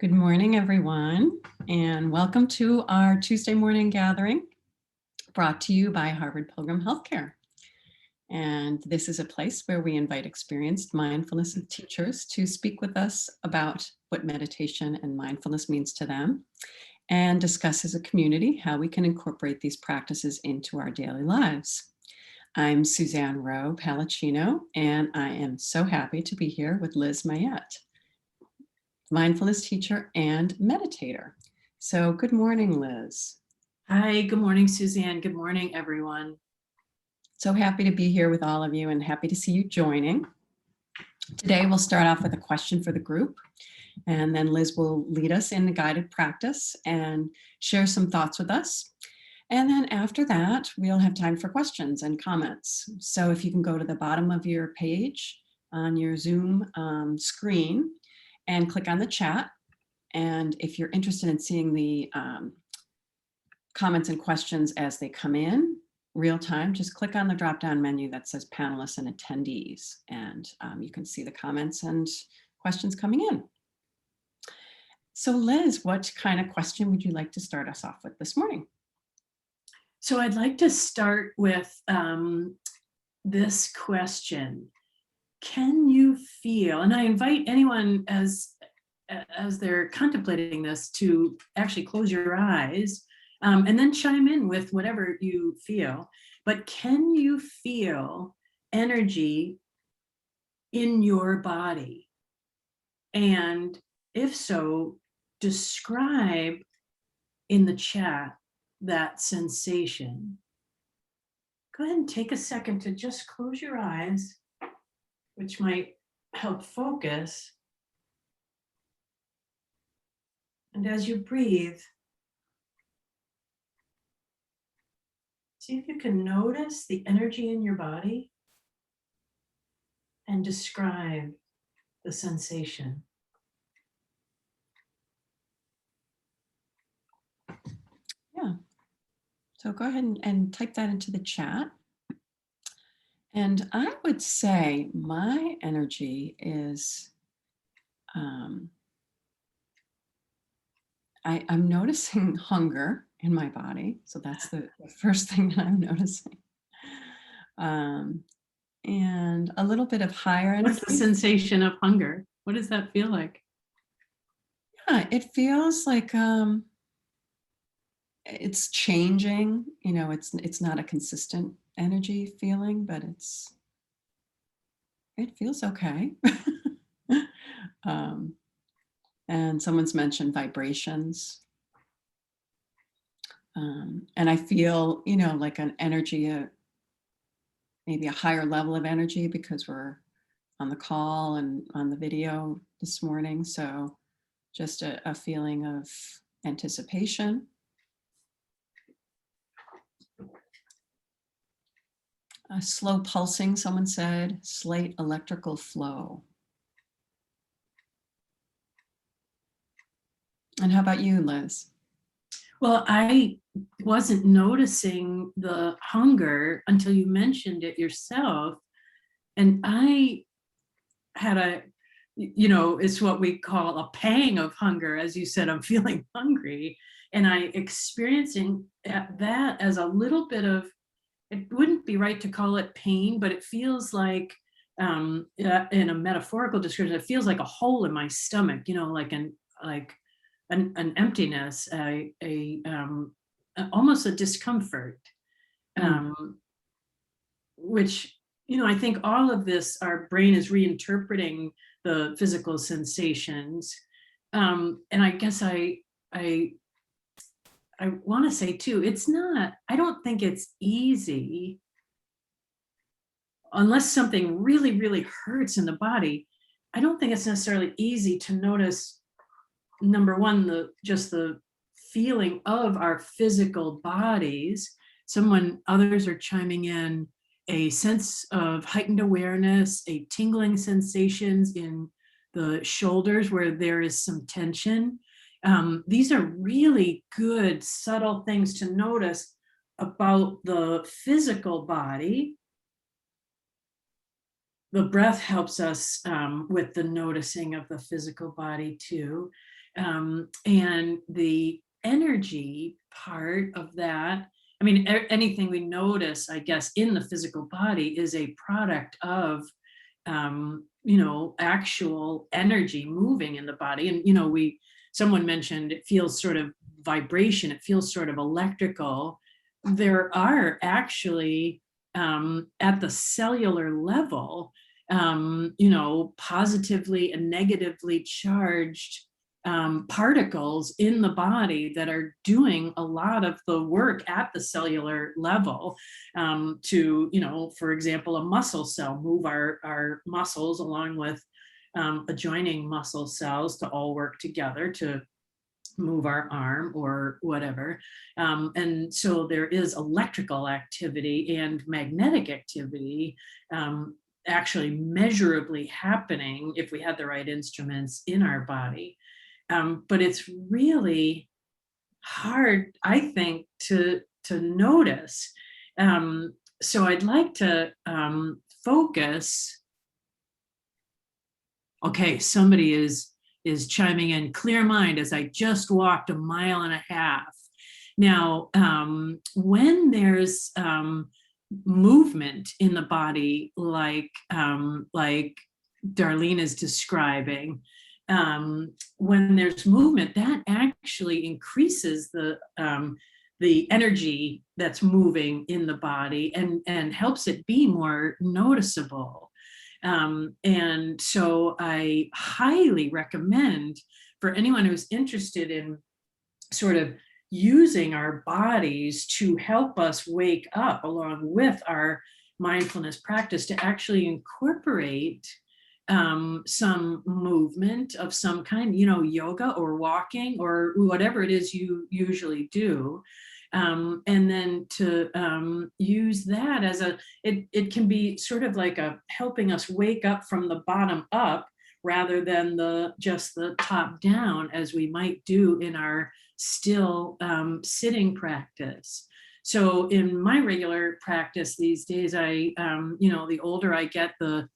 Good morning, everyone, and welcome to our Tuesday morning gathering brought to you by Harvard Pilgrim Healthcare. And this is a place where we invite experienced mindfulness teachers to speak with us about what meditation and mindfulness means to them and discuss as a community how we can incorporate these practices into our daily lives. I'm Suzanne Rowe, Palacino, and I am so happy to be here with Liz Maillett, mindfulness teacher and meditator. So good morning, Liz. Hi, good morning, Suzanne. Good morning, everyone. So happy to be here with all of you and happy to see you joining. Today, we'll start off with a question for the group, and then Liz will lead us in a guided practice and share some thoughts with us. And then after that, we'll have time for questions and comments. So if you can go to the bottom of your page on your Zoom screen and click on the chat. And if you're interested in seeing the comments and questions as they come in real time, just click on the drop-down menu that says panelists and attendees, and you can see the comments and questions coming in. So Liz, what kind of question would you like to start us off with this morning? So I'd like to start with this question. Can you feel, and I invite anyone as they're contemplating this to actually close your eyes and then chime in with whatever you feel, but can you feel energy in your body? And if so, describe in the chat that sensation. Go ahead and take a second to just close your eyes, which might help focus. And as you breathe, see if you can notice the energy in your body and describe the sensation. Yeah, so go ahead and type that into the chat. And I would say my energy is, I'm noticing hunger in my body. So that's the first thing that I'm noticing. And a little bit of higher energy. What's the sensation of hunger? What does that feel like? Yeah, it feels like it's changing. You know, it's not a consistent energy feeling, but it feels okay. And someone's mentioned vibrations. And I feel, you know, like an energy, maybe a higher level of energy because we're on the call and on the video this morning. So just a feeling of anticipation. Slow pulsing, someone said, slight electrical flow. And how about you, Liz? Well, I wasn't noticing the hunger until you mentioned it yourself. And I had it's what we call a pang of hunger. As you said, I'm feeling hungry. And I experiencing that as a little bit of, it wouldn't be right to call it pain, but it feels like, in a metaphorical description, it feels like a hole in my stomach, you know, like an emptiness, almost a discomfort, which, you know, I think all of this, our brain is reinterpreting the physical sensations. And I guess I want to say too, I don't think it's easy unless something really, really hurts in the body. I don't think it's necessarily easy to notice, number one, just the feeling of our physical bodies. Others are chiming in, a sense of heightened awareness, a tingling sensations in the shoulders where there is some tension. These are really good, subtle things to notice about the physical body. The breath helps us with the noticing of the physical body too. And the energy part of that, I mean, anything we notice, I guess, in the physical body is a product of, actual energy moving in the body. And, someone mentioned it feels sort of vibration, it feels sort of electrical. There are actually, at the cellular level, positively and negatively charged particles in the body that are doing a lot of the work at the cellular level, to, for example, a muscle cell move our muscles along with adjoining muscle cells to all work together to move our arm or whatever. And so there is electrical activity and magnetic activity, actually measurably happening if we had the right instruments in our body. But it's really hard, I think, to notice. So I'd like to focus. Okay, somebody is chiming in. Clear mind, as I just walked 1.5 miles. Now, when there's movement in the body, like Darlene is describing, when there's movement, that actually increases the energy that's moving in the body and helps it be more noticeable. And so I highly recommend for anyone who's interested in sort of using our bodies to help us wake up along with our mindfulness practice to actually incorporate some movement of some kind, yoga or walking or whatever it is you usually do. And then to use that as it can be sort of like a helping us wake up from the bottom up rather than just the top down, as we might do in our still sitting practice. So in my regular practice these days, the older I get, the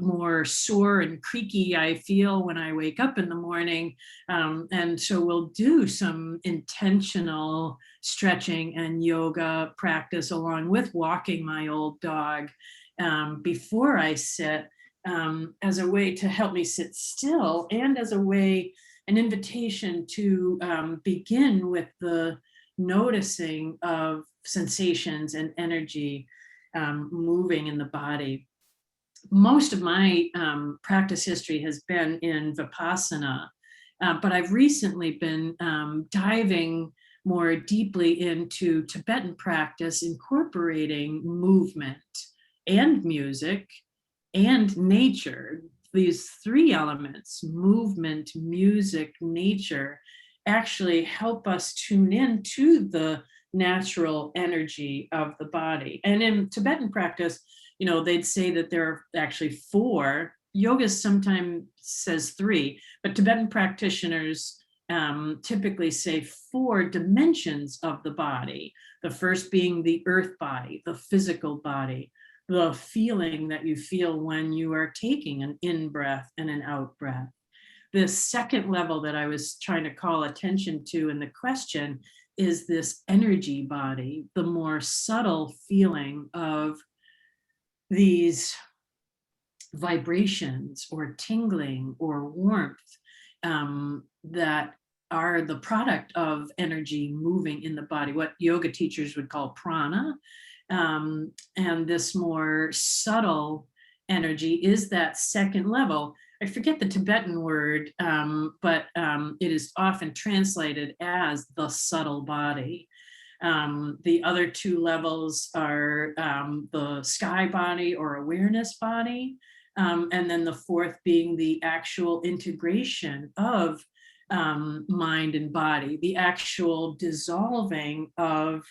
more sore and creaky I feel when I wake up in the morning. And so we'll do some intentional stretching and yoga practice along with walking my old dog before I sit, as a way to help me sit still and as an invitation to begin with the noticing of sensations and energy moving in the body. Most of my practice history has been in Vipassana, but I've recently been diving more deeply into Tibetan practice, incorporating movement and music and nature. These 3 elements, movement, music, nature, actually help us tune in to the natural energy of the body. And in Tibetan practice, they'd say that there are actually 4. Yoga sometimes says 3, but Tibetan practitioners typically say 4 dimensions of the body. The first being the earth body, the physical body, the feeling that you feel when you are taking an in-breath and an out-breath. The second level that I was trying to call attention to in the question is this energy body, the more subtle feeling of these vibrations or tingling or warmth that are the product of energy moving in the body, what yoga teachers would call prana. And this more subtle energy is that second level. I forget the Tibetan word, but it is often translated as the subtle body. The other 2 levels are the sky body or awareness body, and then the 4th being the actual integration of mind and body, the actual dissolving of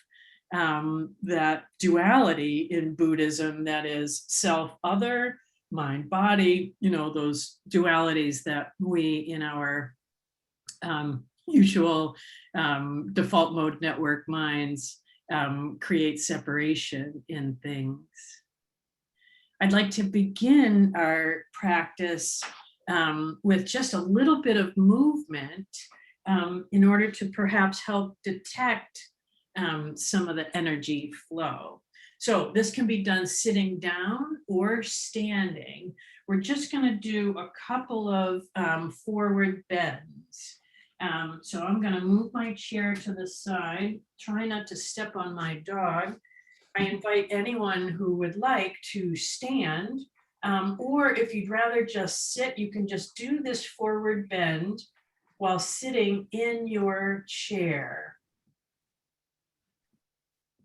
that duality in Buddhism, that is self-other, mind-body, those dualities that we in our usual default mode network minds create separation in things. I'd like to begin our practice with just a little bit of movement in order to perhaps help detect some of the energy flow. So this can be done sitting down or standing. We're just going to do a couple of forward bends. So I'm going to move my chair to the side, try not to step on my dog. I invite anyone who would like to stand, or if you'd rather just sit, you can just do this forward bend while sitting in your chair.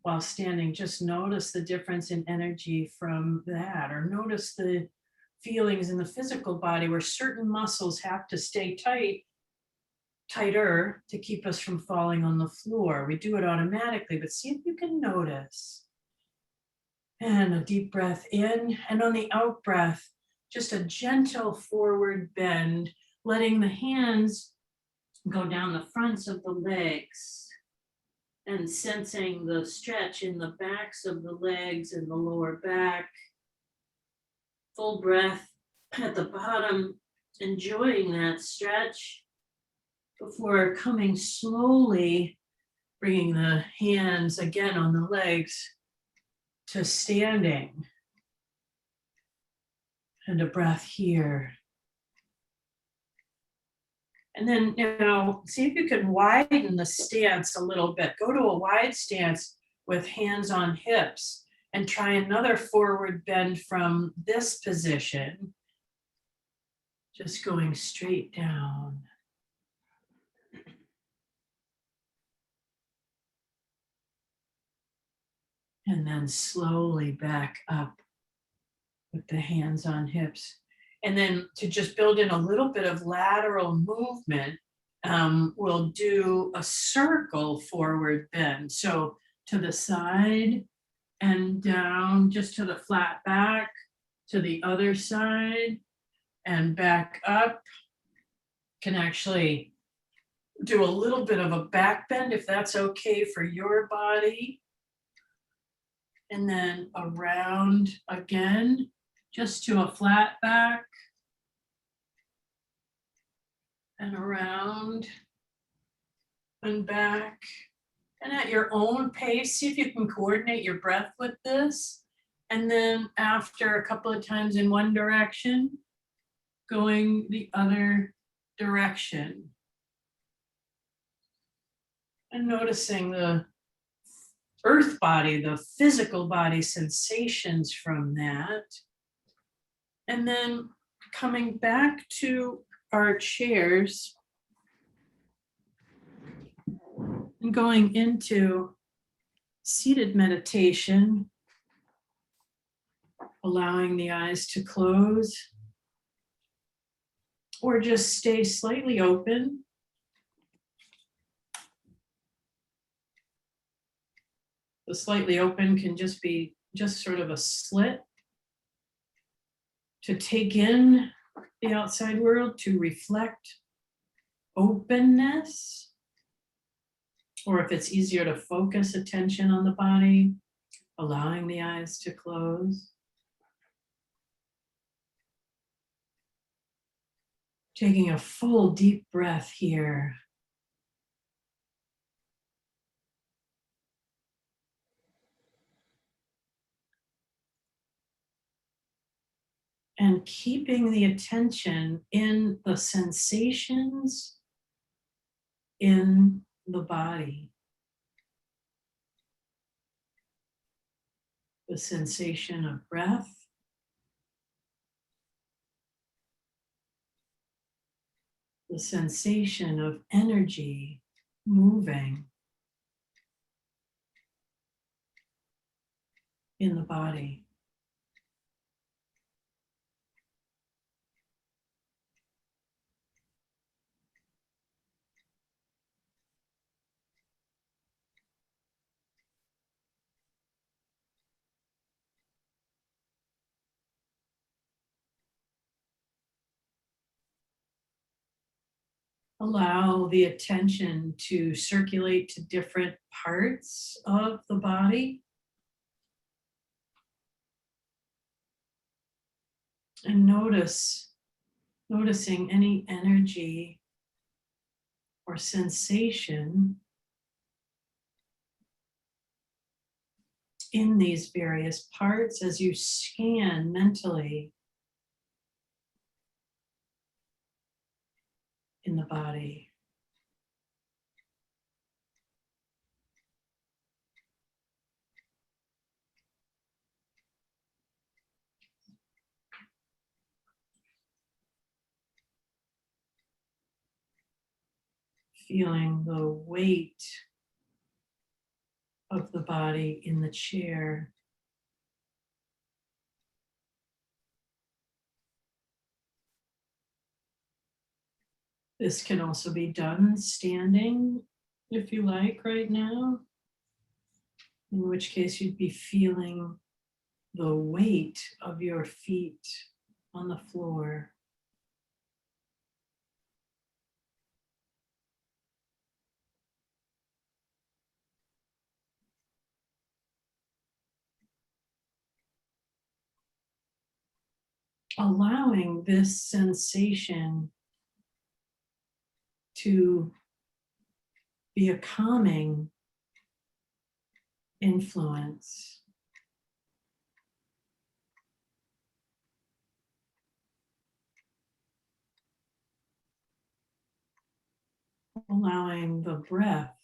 While standing, just notice the difference in energy from that, or notice the feelings in the physical body where certain muscles have to stay tighter to keep us from falling on the floor. We do it automatically, but see if you can notice. And a deep breath in, and on the out breath, just a gentle forward bend, letting the hands go down the fronts of the legs and sensing the stretch in the backs of the legs and the lower back. Full breath at the bottom, enjoying that stretch before coming slowly, bringing the hands again on the legs to standing. And a breath here. And then now see if you can widen the stance a little bit. Go to a wide stance with hands on hips and try another forward bend from this position. Just going straight down. And then slowly back up with the hands on hips. And then to just build in a little bit of lateral movement, we'll do a circle forward bend. So to the side and down, just to the flat back, to the other side and back up. Can actually do a little bit of a back bend if that's okay for your body. And then around again, just to a flat back. And around and back. And at your own pace, see if you can coordinate your breath with this. And then after a couple of times in one direction, going the other direction. And noticing the earth body, the physical body sensations from that. And then coming back to our chairs and going into seated meditation, allowing the eyes to close or just stay slightly open. The slightly open can just be just sort of a slit to take in the outside world, to reflect openness, or if it's easier to focus attention on the body, allowing the eyes to close. Taking a full deep breath here. And keeping the attention in the sensations in the body. The sensation of breath. The sensation of energy moving in the body. Allow the attention to circulate to different parts of the body. And notice Noticing any energy or sensation in these various parts as you scan mentally in the body. Feeling the weight of the body in the chair. This can also be done standing, if you like, right now, in which case you'd be feeling the weight of your feet on the floor. Allowing this sensation to be a calming influence. Allowing the breath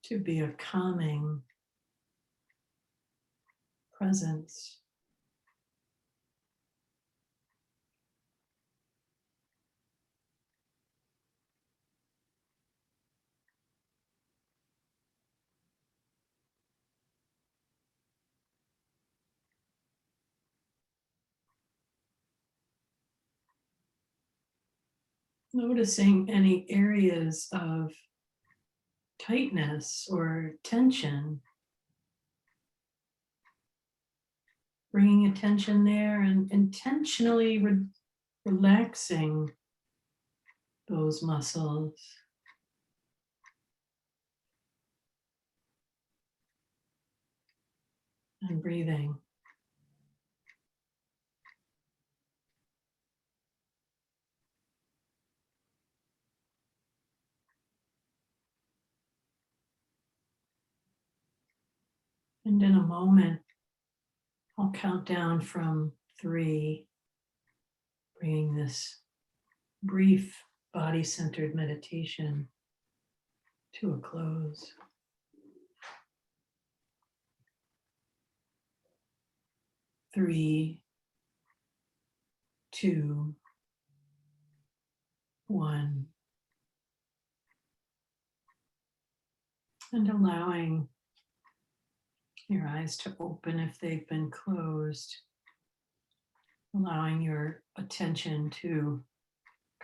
to be a calming presence. Noticing any areas of tightness or tension. Bringing attention there and intentionally relaxing those muscles. And breathing. And in a moment, I'll count down from 3, bringing this brief body-centered meditation to a close. 3, 2, 1. And allowing your eyes to open if they've been closed. Allowing your attention to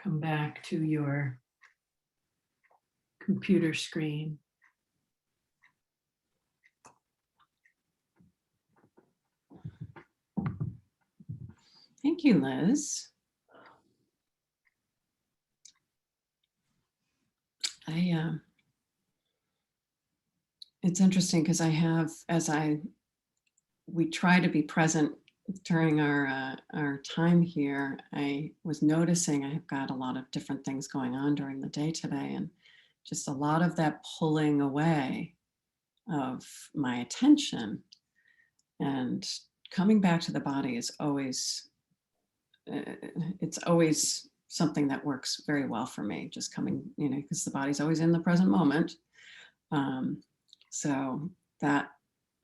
come back to your computer screen. Thank you, Liz. It's interesting because we try to be present during our time here. I was noticing I've got a lot of different things going on during the day today, and just a lot of that pulling away of my attention and coming back to the body is always, it's always something that works very well for me, just coming, because the body's always in the present moment. So that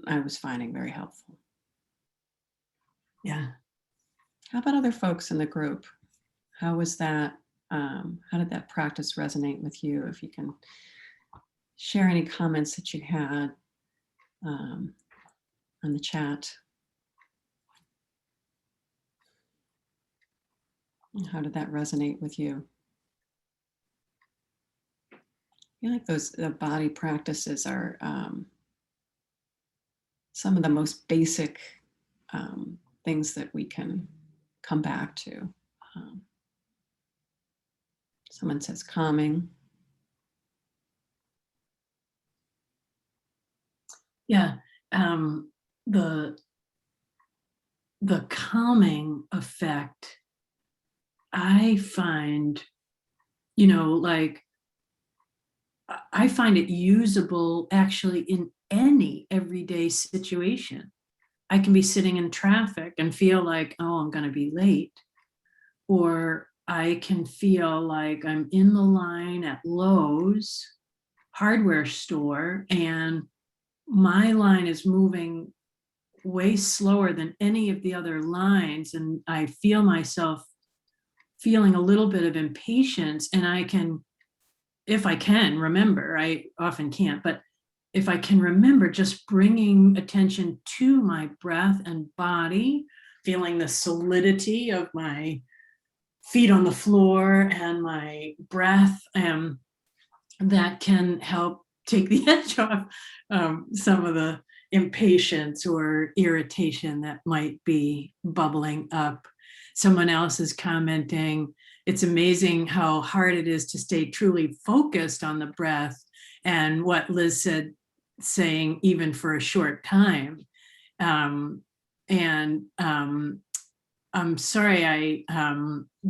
I was finding very helpful. Yeah. How about other folks in the group? How was that? How did that practice resonate with you? If you can share any comments that you had on the chat. How did that resonate with you? I feel like the body practices are some of the most basic things that we can come back to. Someone says calming. Yeah, the calming effect, I find, like, I find it usable actually in any everyday situation. I can be sitting in traffic and feel like, oh, I'm going to be late. Or I can feel like I'm in the line at Lowe's hardware store and my line is moving way slower than any of the other lines. And I feel myself feeling a little bit of impatience. And I can, if I can remember, I often can't, but if I can remember, just bringing attention to my breath and body, feeling the solidity of my feet on the floor and my breath, that can help take the edge off some of the impatience or irritation that might be bubbling up. Someone else is commenting, it's amazing how hard it is to stay truly focused on the breath, and what Liz said, saying even for a short time. I'm sorry, I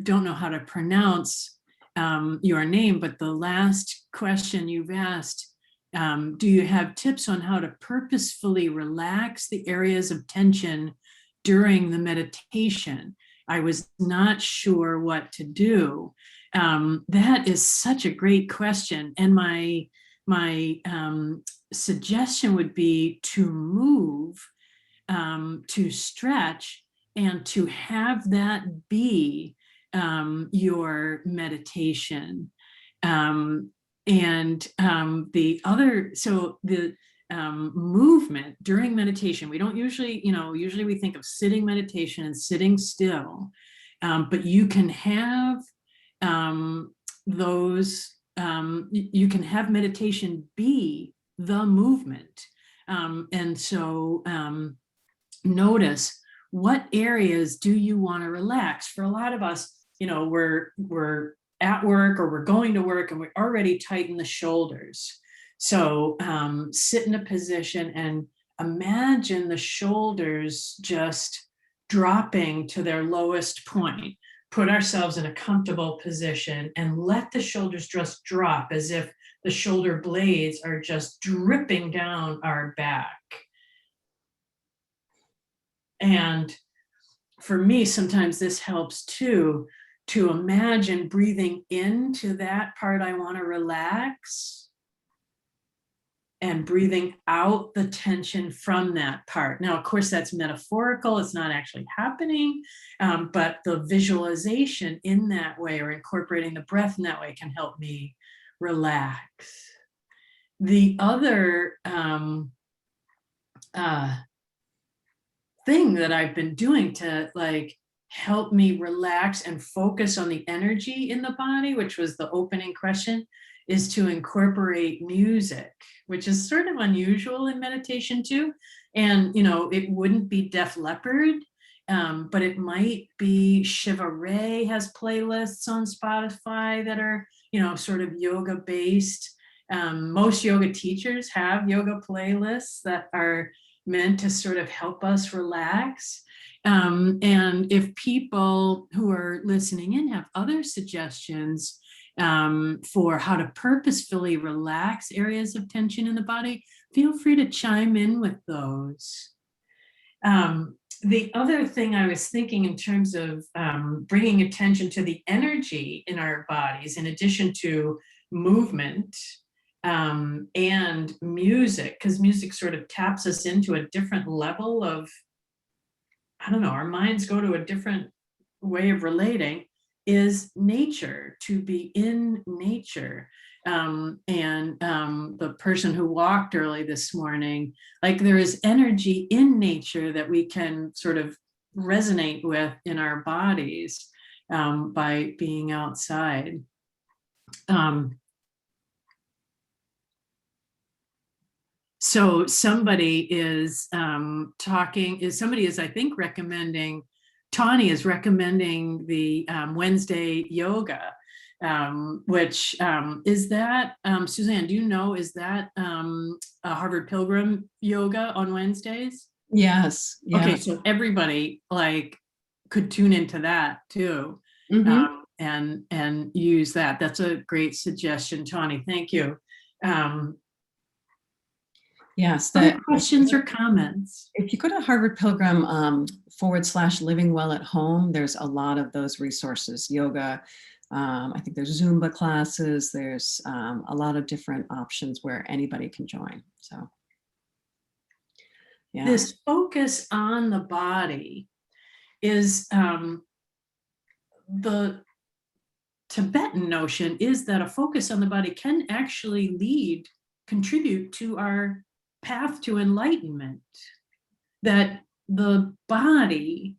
don't know how to pronounce your name, but the last question you've asked, do you have tips on how to purposefully relax the areas of tension during the meditation? I was not sure what to do. That is such a great question. And my suggestion would be to move, to stretch, and to have that be your meditation. The other, so the movement during meditation, we don't usually, usually we think of sitting meditation and sitting still, but you can have you can have meditation be the movement. Notice, what areas do you want to relax? For a lot of us, we're at work or we're going to work and we already tighten the shoulders. So sit in a position and imagine the shoulders just dropping to their lowest point. Put ourselves in a comfortable position and let the shoulders just drop as if the shoulder blades are just dripping down our back. And for me, sometimes this helps too, to imagine breathing into that part I want to relax and breathing out the tension from that part. Now, of course, that's metaphorical. It's not actually happening, but the visualization in that way, or incorporating the breath in that way, can help me relax. The other thing that I've been doing to help me relax and focus on the energy in the body, which was the opening question, is to incorporate music, which is sort of unusual in meditation too. And, it wouldn't be Def Leppard, but it might be Shiva Ray has playlists on Spotify that are, sort of yoga based. Most yoga teachers have yoga playlists that are meant to sort of help us relax. And if people who are listening in have other suggestions for how to purposefully relax areas of tension in the body, feel free to chime in with those. The other thing I was thinking in terms of bringing attention to the energy in our bodies, in addition to movement, and music, because music sort of taps us into a different level of, our minds go to a different way of relating, is nature, to be in nature. The person who walked early this morning, there is energy in nature that we can sort of resonate with in our bodies by being outside. So somebody is I think recommending, Tawny is recommending the Wednesday yoga. which is that, Suzanne, do you know, is that a Harvard Pilgrim yoga on Wednesdays? Yes. Okay, Yeah. so everybody like could tune into that too, Mhm. and use that. That's a great suggestion, Tawny. Thank you. Yes. Other That questions or comments? if you go to Harvard Pilgrim /living well at home, there's a lot of those resources, yoga. I think there's Zumba classes. There's a lot of different options where anybody can join. So, yeah. This focus on the body is the Tibetan notion is that a focus on the body can actually contribute to our path to enlightenment. That the body,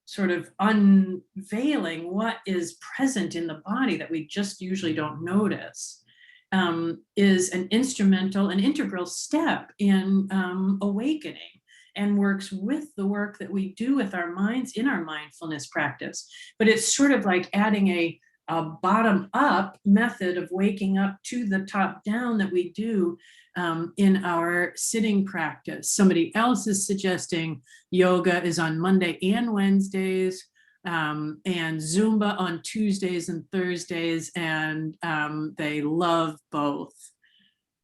sort of unveiling what is present in the body that we just usually don't notice, is an integral step in awakening, and works with the work that we do with our minds in our mindfulness practice. But it's sort of like adding a bottom up method of waking up to the top down that we do in our sitting practice. Somebody else is suggesting yoga is on Monday and Wednesdays, and Zumba on Tuesdays and Thursdays, and they love both.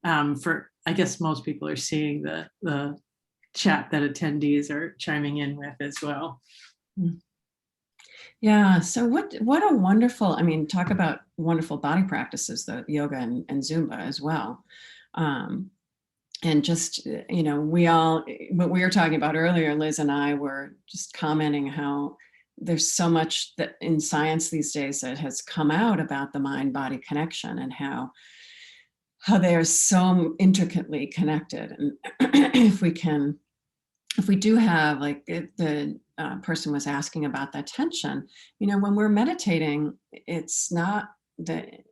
I guess most people are seeing the chat that attendees are chiming in with as well. Yeah. So what a wonderful, I mean, talk about wonderful body practices, the yoga and Zumba as well. And just, what we were talking about earlier, Liz and I were just commenting how there's so much that in science these days that has come out about the mind-body connection, and how they are so intricately connected. And if we do have, like the person was asking about that tension, when we're meditating, it's not that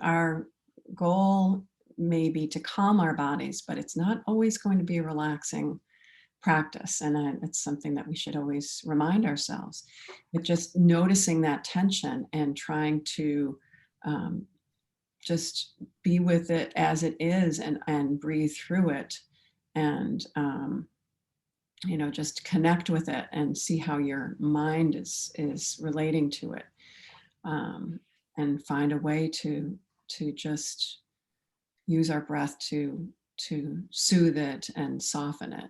our goal may be to calm our bodies, but it's not always going to be a relaxing practice. And it's something that we should always remind ourselves. But just noticing that tension and trying to just be with it as it is, and breathe through it, and just connect with it and see how your mind is relating to it, and find a way to just use our breath to soothe it and soften it.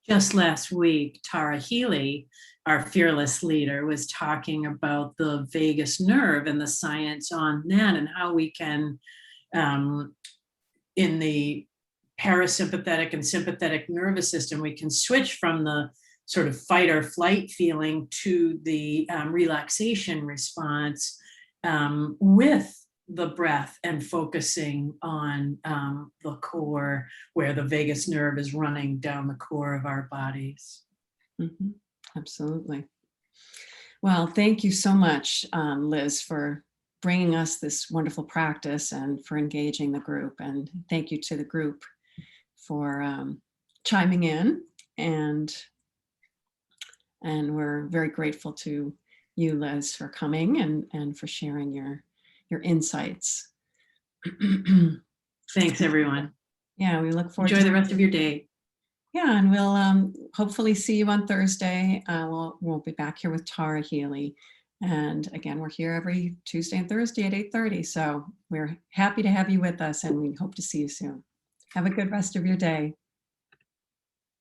Just last week, Tara Healy, our fearless leader, was talking about the vagus nerve and the science on that, and how we can, in the parasympathetic and sympathetic nervous system, we can switch from the sort of fight or flight feeling to the relaxation response with the breath and focusing on the core, where the vagus nerve is running down the core of our bodies. Mm-hmm. Absolutely. Well, thank you so much, Liz, for bringing us this wonderful practice and for engaging the group. And thank you to the group for chiming in. And we're very grateful to you, Liz, for coming and for sharing your insights. Thanks, everyone. Yeah, we look forward Enjoy the rest of your day. Yeah, and we'll hopefully see you on Thursday. We'll be back here with Tara Healy. And again, we're here every Tuesday and Thursday at 8:30. So we're happy to have you with us, and we hope to see you soon. Have a good rest of your day.